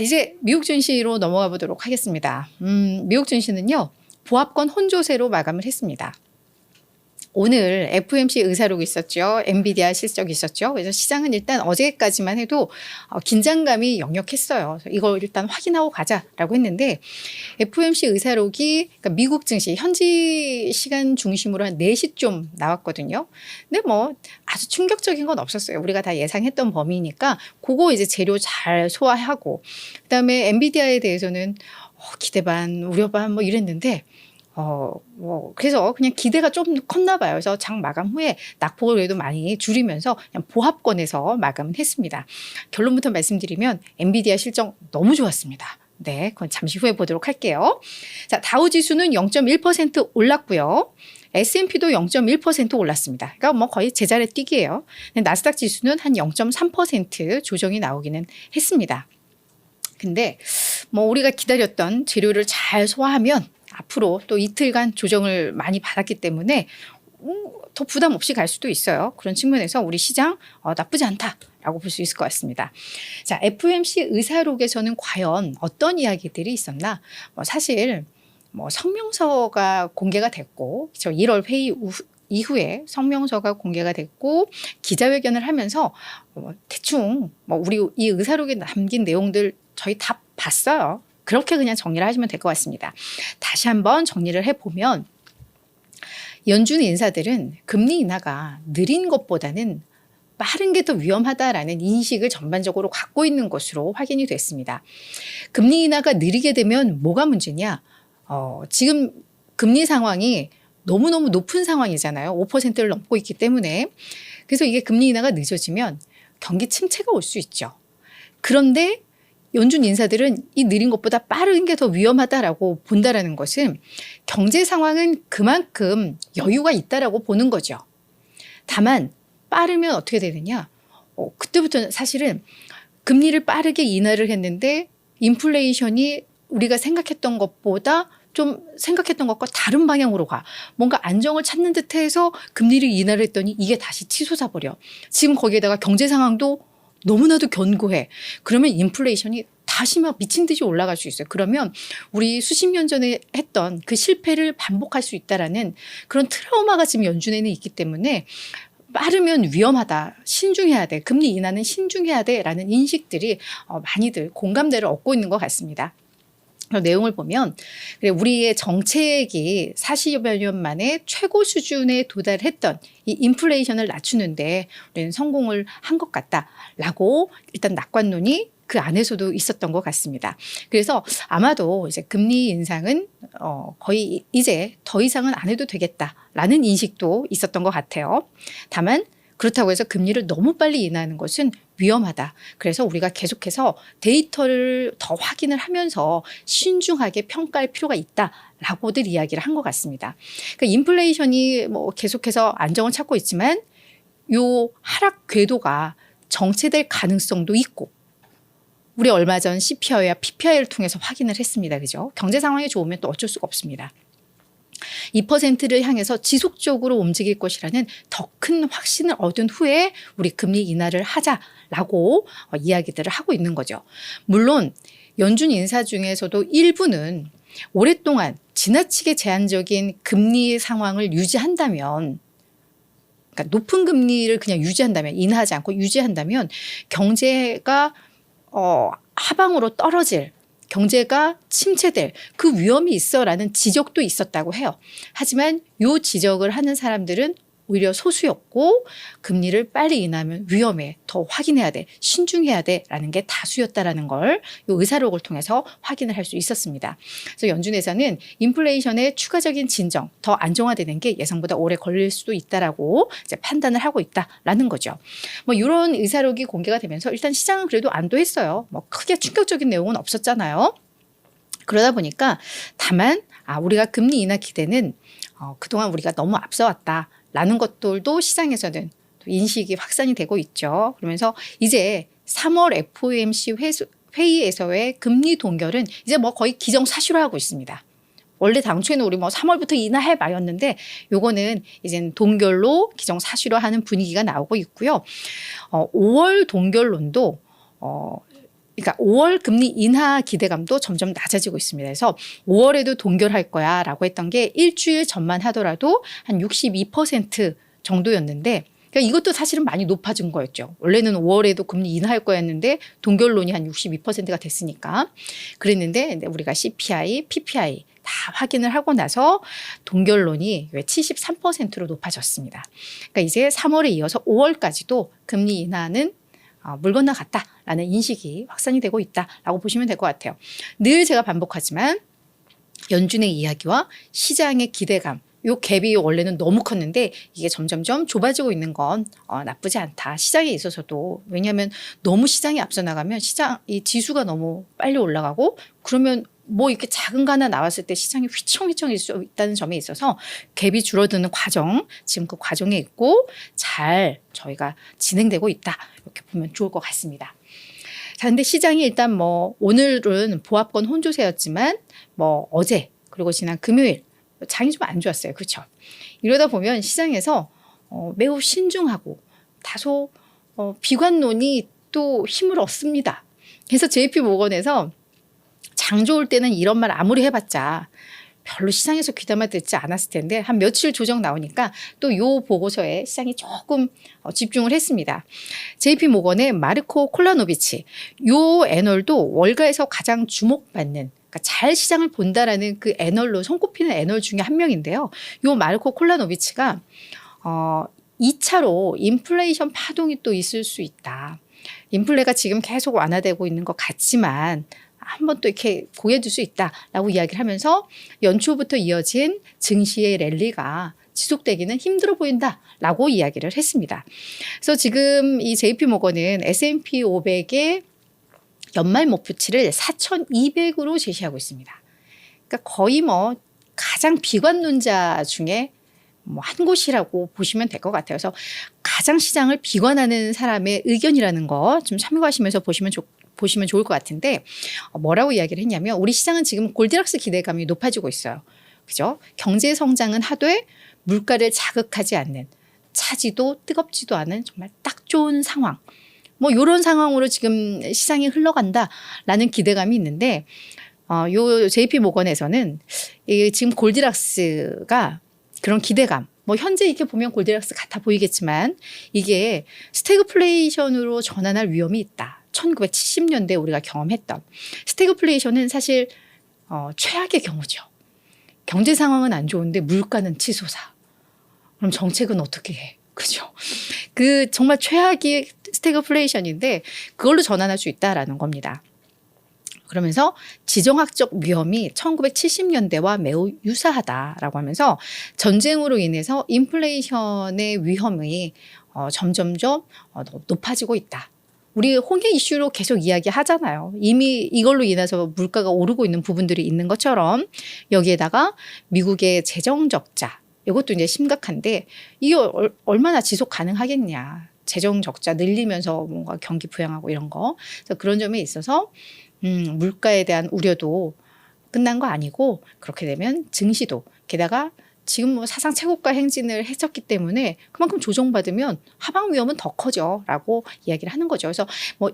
이제 미국 증시로 넘어가 보도록 하겠습니다. 미국 증시는요, 보합권 혼조세로 마감을 했습니다. 오늘 FOMC 의사록이 있었죠. 엔비디아 실적이 있었죠. 그래서 시장은 일단 어제까지만 해도 긴장감이 역력했어요. 이걸 일단 확인하고 가자라고 했는데 FOMC 의사록이 그러니까 미국 증시 현지 시간 중심으로 한 4시쯤 나왔거든요. 근데 뭐 아주 충격적인 건 없었어요. 우리가 다 예상했던 범위니까 그거 이제 재료 잘 소화하고 그다음에 엔비디아에 대해서는 기대 반 우려 반 뭐 이랬는데 그래서 그냥 기대가 좀 컸나 봐요. 그래서 장 마감 후에 낙폭을 그래도 많이 줄이면서 그냥 보합권에서 마감을 했습니다. 결론부터 말씀드리면 엔비디아 실적 너무 좋았습니다. 네, 그건 잠시 후에 보도록 할게요. 자, 다우 지수는 0.1% 올랐고요. S&P도 0.1% 올랐습니다. 그러니까 뭐 거의 제자리 뛰기예요. 나스닥 지수는 한 0.3% 조정이 나오기는 했습니다. 근데 뭐 우리가 기다렸던 재료를 잘 소화하면 앞으로 또 이틀간 조정을 많이 받았기 때문에 더 부담 없이 갈 수도 있어요. 그런 측면에서 우리 시장 나쁘지 않다라고 볼 수 있을 것 같습니다. 자, FOMC 의사록에서는 과연 어떤 이야기들이 있었나? 사실 성명서가 공개가 됐고 1월 회의 이후에 성명서가 공개가 됐고 기자회견을 하면서 대충 우리 이 의사록에 남긴 내용들 저희 다 봤어요. 그렇게 그냥 정리를 하시면 될 것 같습니다. 다시 한번 정리를 해보면 연준 인사들은 금리 인하가 느린 것보다는 빠른 게 더 위험하다라는 인식을 전반적으로 갖고 있는 것으로 확인이 됐습니다. 금리 인하가 느리게 되면 뭐가 문제냐? 지금 금리 상황이 너무너무 높은 상황이잖아요. 5%를 넘고 있기 때문에. 그래서 이게 금리 인하가 늦어지면 경기 침체가 올 수 있죠. 그런데 연준 인사들은 이 느린 것보다 빠른 게 더 위험하다라고 본다라는 것은 경제 상황은 그만큼 여유가 있다라고 보는 거죠. 다만 빠르면 어떻게 되느냐? 그때부터는 사실은 금리를 빠르게 인하를 했는데 인플레이션이 우리가 생각했던 것보다 좀 생각했던 것과 다른 방향으로 가. 뭔가 안정을 찾는 듯해서 금리를 인하를 했더니 이게 다시 치솟아 버려. 지금 거기에다가 경제 상황도 너무나도 견고해. 그러면 인플레이션이 다시 막 미친 듯이 올라갈 수 있어요. 그러면 우리 수십 년 전에 했던 그 실패를 반복할 수 있다라는 그런 트라우마가 지금 연준에는 있기 때문에 빠르면 위험하다. 신중해야 돼. 금리 인하는 신중해야 돼라는 인식들이 많이들 공감대를 얻고 있는 것 같습니다. 내용을 보면 우리의 정책이 40여 년 만에 최고 수준에 도달했던 이 인플레이션을 낮추는데 우리는 성공을 한 것 같다라고 일단 낙관론이 그 안에서도 있었던 것 같습니다. 그래서 아마도 이제 금리 인상은 거의 이제 더 이상은 안 해도 되겠다라는 인식도 있었던 것 같아요. 다만 그렇다고 해서 금리를 너무 빨리 인하하는 것은 위험하다. 그래서 우리가 계속해서 데이터를 더 확인을 하면서 신중하게 평가할 필요가 있다라고들 이야기를 한 것 같습니다. 그러니까 인플레이션이 계속해서 안정을 찾고 있지만 요 하락 궤도가 정체될 가능성도 있고 우리 얼마 전 CPI와 PPI를 통해서 확인을 했습니다. 그죠? 경제 상황이 좋으면 또 어쩔 수가 없습니다. 2%를 향해서 지속적으로 움직일 것이라는 더 큰 확신을 얻은 후에 우리 금리 인하를 하자라고 이야기들을 하고 있는 거죠. 물론 연준 인사 중에서도 일부는 오랫동안 지나치게 제한적인 금리 상황을 유지한다면 그러니까 높은 금리를 그냥 유지한다면 인하하지 않고 유지한다면 경제가 하방으로 떨어질 경제가 침체될 그 위험이 있어라는 지적도 있었다고 해요. 하지만 이 지적을 하는 사람들은 오히려 소수였고 금리를 빨리 인하면 위험해. 더 확인해야 돼. 신중해야 돼라는 게 다수였다라는 걸 이 의사록을 통해서 확인을 할 수 있었습니다. 그래서 연준에서는 인플레이션의 추가적인 진정, 더 안정화되는 게 예상보다 오래 걸릴 수도 있다라고 이제 판단을 하고 있다라는 거죠. 이런 의사록이 공개가 되면서 일단 시장은 그래도 안도했어요. 크게 충격적인 내용은 없었잖아요. 그러다 보니까 다만 우리가 금리 인하 기대는 그동안 우리가 너무 앞서왔다. 라는 것들도 시장에서는 인식이 확산이 되고 있죠. 그러면서 이제 3월 FOMC 회의에서의 금리 동결은 이제 거의 기정사실화하고 있습니다. 원래 당초에는 우리 3월부터 인하해 마였는데 요거는 이제 동결로 기정사실화하는 분위기가 나오고 있고요. 5월 동결론도 그러니까 5월 금리 인하 기대감도 점점 낮아지고 있습니다. 그래서 5월에도 동결할 거야 라고 했던 게 일주일 전만 하더라도 한 62% 정도였는데, 그러니까 이것도 사실은 많이 높아진 거였죠. 원래는 5월에도 금리 인하할 거였는데 동결론이 한 62%가 됐으니까 그랬는데, 우리가 CPI, PPI 다 확인을 하고 나서 동결론이 왜 73%로 높아졌습니다. 그러니까 이제 3월에 이어서 5월까지도 금리 인하는 물 건너갔다라는 인식이 확산이 되고 있다라고 보시면 될 것 같아요. 늘 제가 반복하지만 연준의 이야기와 시장의 기대감, 요 갭이 원래는 너무 컸는데 이게 점점점 좁아지고 있는 건 나쁘지 않다. 시장에 있어서도. 왜냐하면 너무 시장이 앞서 나가면 이 지수가 너무 빨리 올라가고, 그러면 뭐 이렇게 작은 거 하나 나왔을 때 시장이 휘청휘청일 수 있다는 점에 있어서 갭이 줄어드는 과정, 지금 그 과정에 있고 잘 저희가 진행되고 있다. 이렇게 보면 좋을 것 같습니다. 자, 근데 시장이 일단 뭐 오늘은 보합권 혼조세였지만 뭐 어제 그리고 지난 금요일 장이 좀 안 좋았어요. 그렇죠? 이러다 보면 시장에서 매우 신중하고 다소 비관론이 또 힘을 얻습니다. 그래서 JP모건에서 장 좋을 때는 이런 말 아무리 해봤자 별로 시장에서 귀담아 듣지 않았을 텐데 한 며칠 조정 나오니까 또 요 보고서에 시장이 조금 집중을 했습니다. JP모건의 마르코 콜라노비치, 요 애널도 월가에서 가장 주목받는, 그러니까 잘 시장을 본다라는 그 애널로 손꼽히는 애널 중에 한 명인데요. 요 마르코 콜라노비치가 2차로 인플레이션 파동이 또 있을 수 있다. 인플레가 지금 계속 완화되고 있는 것 같지만 한번 또 이렇게 고개들 수 있다라고 이야기를 하면서 연초부터 이어진 증시의 랠리가 지속되기는 힘들어 보인다라고 이야기를 했습니다. 그래서 지금 이 JP모건은 S&P 500의 연말 목표치를 4,200으로 제시하고 있습니다. 그러니까 거의 뭐 가장 비관론자 중에 뭐 한 곳이라고 보시면 될 것 같아요. 그래서 가장 시장을 비관하는 사람의 의견이라는 거 좀 참고하시면서 보시면 좋을 것 같은데, 뭐라고 이야기를 했냐면 우리 시장은 지금 골디락스 기대감이 높아지고 있어요. 그죠? 경제 성장은 하되 물가를 자극하지 않는, 차지도 뜨겁지도 않은 정말 딱 좋은 상황. 뭐 이런 상황으로 지금 시장이 흘러간다라는 기대감이 있는데, 요 JP모건에서는 지금 골디락스가 그런 기대감, 뭐 현재 이렇게 보면 골디락스 같아 보이겠지만 이게 스태그플레이션으로 전환할 위험이 있다. 1970년대 우리가 경험했던 스태그플레이션은 사실 최악의 경우죠. 경제 상황은 안 좋은데 물가는 치솟아. 그럼 정책은 어떻게 해? 그죠? 그 정말 최악의 스태그플레이션인데 그걸로 전환할 수 있다라는 겁니다. 그러면서 지정학적 위험이 1970년대와 매우 유사하다라고 하면서 전쟁으로 인해서 인플레이션의 위험이 점점점 높아지고 있다. 우리 홍해 이슈로 계속 이야기하잖아요. 이미 이걸로 인해서 물가가 오르고 있는 부분들이 있는 것처럼 여기에다가 미국의 재정 적자, 이것도 이제 심각한데 이게 얼마나 지속 가능하겠냐. 재정 적자 늘리면서 뭔가 경기 부양하고 이런 거. 그래서 그런 점에 있어서 물가에 대한 우려도 끝난 거 아니고, 그렇게 되면 증시도, 게다가 지금 뭐 사상 최고가 행진을 했었기 때문에 그만큼 조정받으면 하방 위험은 더 커져라고 이야기를 하는 거죠. 그래서 뭐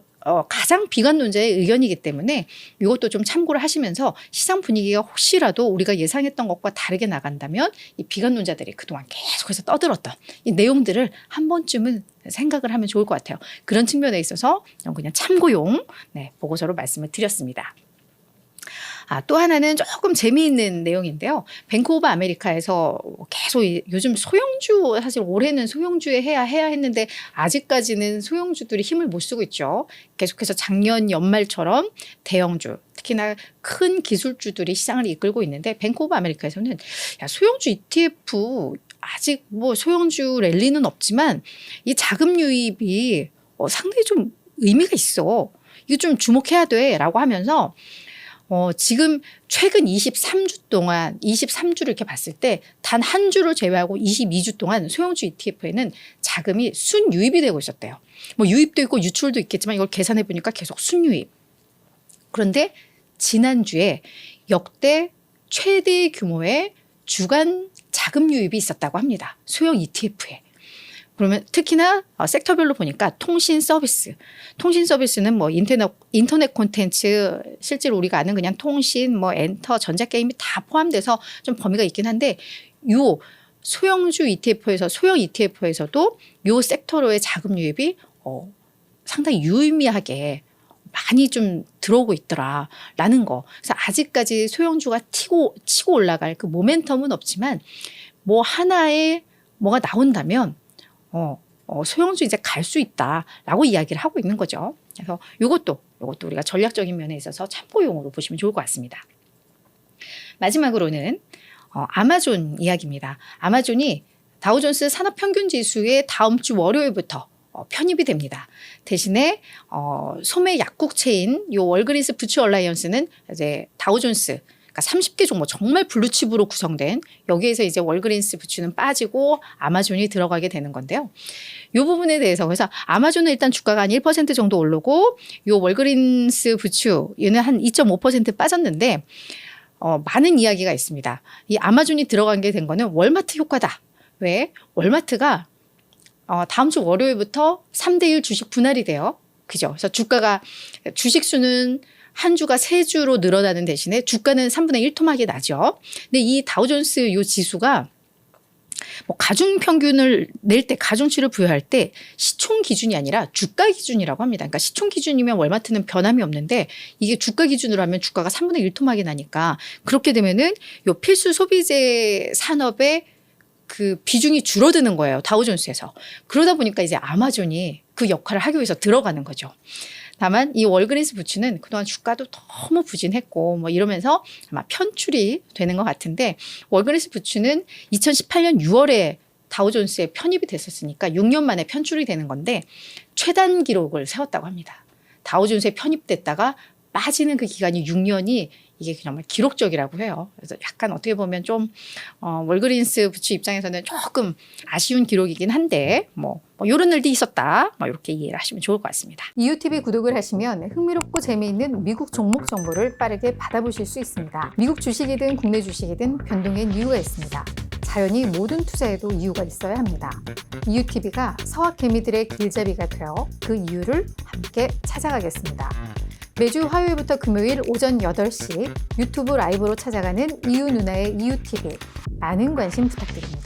가장 비관론자의 의견이기 때문에 이것도 좀 참고를 하시면서 시장 분위기가 혹시라도 우리가 예상했던 것과 다르게 나간다면 이 비관론자들이 그동안 계속해서 떠들었던 이 내용들을 한 번쯤은 생각을 하면 좋을 것 같아요. 그런 측면에 있어서 그냥 참고용 보고서로 말씀을 드렸습니다. 또 하나는 조금 재미있는 내용인데요. 뱅크 오브 아메리카에서 계속 요즘 소형주, 사실 올해는 소형주에 해야 했는데 아직까지는 소형주들이 힘을 못 쓰고 있죠. 계속해서 작년 연말처럼 대형주, 특히나 큰 기술주들이 시장을 이끌고 있는데, 뱅크 오브 아메리카에서는 소형주 ETF 아직 뭐 소형주 랠리는 없지만 이 자금 유입이 상당히 좀 의미가 있어. 이거 좀 주목해야 돼라고 하면서 지금 최근 23주 동안 23주를 이렇게 봤을 때 단 한 주를 제외하고 22주 동안 소형주 ETF에는 자금이 순유입이 되고 있었대요. 뭐 유입도 있고 유출도 있겠지만 이걸 계산해 보니까 계속 순유입. 그런데 지난주에 역대 최대 규모의 주간 자금 유입이 있었다고 합니다. 소형 ETF에. 그러면 특히나 섹터별로 보니까 통신 서비스는 뭐 인터넷 콘텐츠, 실제로 우리가 아는 그냥 통신, 뭐 엔터, 전자게임이 다 포함돼서 좀 범위가 있긴 한데 요 소형 ETF에서도 요 섹터로의 자금 유입이 상당히 유의미하게 많이 좀 들어오고 있더라라는 거. 그래서 아직까지 소형주가 치고 올라갈 그 모멘텀은 없지만 뭐 하나에 뭐가 나온다면 소형주 이제 갈 수 있다라고 이야기를 하고 있는 거죠. 그래서 이것도 우리가 전략적인 면에 있어서 참고용으로 보시면 좋을 것 같습니다. 마지막으로는 아마존 이야기입니다. 아마존이 다우존스 산업평균지수의 다음 주 월요일부터 편입이 됩니다. 대신에 소매 약국체인 요 월그린스 부츠 얼라이언스는 이제 다우존스 30개 종목 정말 블루칩으로 구성된 여기에서 이제 월그린스 부츠는 빠지고 아마존이 들어가게 되는 건데요. 이 부분에 대해서 그래서 아마존은 일단 주가가 한 1% 정도 오르고 이 월그린스 부츠 얘는 한 2.5% 빠졌는데 많은 이야기가 있습니다. 이 아마존이 들어가게 된 거는 월마트 효과다. 왜? 월마트가 다음 주 월요일부터 3대1 주식 분할이 돼요. 그죠? 그래서 주식 수는 한 주가 3주로 늘어나는 대신에 주가는 3분의 1토막이 나죠. 근데 이 다우존스 요 지수가 뭐 가중 평균을 낼 때, 가중치를 부여할 때 시총 기준이 아니라 주가 기준이라고 합니다. 그러니까 시총 기준이면 월마트는 변함이 없는데 이게 주가 기준으로 하면 주가가 3분의 1토막이 나니까 그렇게 되면은 요 필수 소비재 산업의 그 비중이 줄어드는 거예요. 다우존스에서. 그러다 보니까 이제 아마존이 그 역할을 하기 위해서 들어가는 거죠. 다만 이 월그린스 부츠는 그동안 주가도 너무 부진했고 뭐 이러면서 아마 편출이 되는 것 같은데 월그린스 부츠는 2018년 6월에 다우존스에 편입이 됐었으니까 6년 만에 편출이 되는 건데 최단 기록을 세웠다고 합니다. 다우존스에 편입됐다가 빠지는 그 기간이 6년이 이게 정말 기록적이라고 해요. 그래서 약간 어떻게 보면 좀 월그린스 부츠 입장에서는 조금 아쉬운 기록이긴 한데 뭐 이런 일도 있었다. 뭐 이렇게 이해를 하시면 좋을 것 같습니다. 이유TV 구독을 하시면 흥미롭고 재미있는 미국 종목 정보를 빠르게 받아보실 수 있습니다. 미국 주식이든 국내 주식이든 변동엔 이유가 있습니다. 자연히 모든 투자에도 이유가 있어야 합니다. 이유TV가 서학개미들의 길잡이가 되어 그 이유를 함께 찾아가겠습니다. 매주 화요일부터 금요일 오전 8시 유튜브 라이브로 찾아가는 이유 누나의 이유TV 많은 관심 부탁드립니다.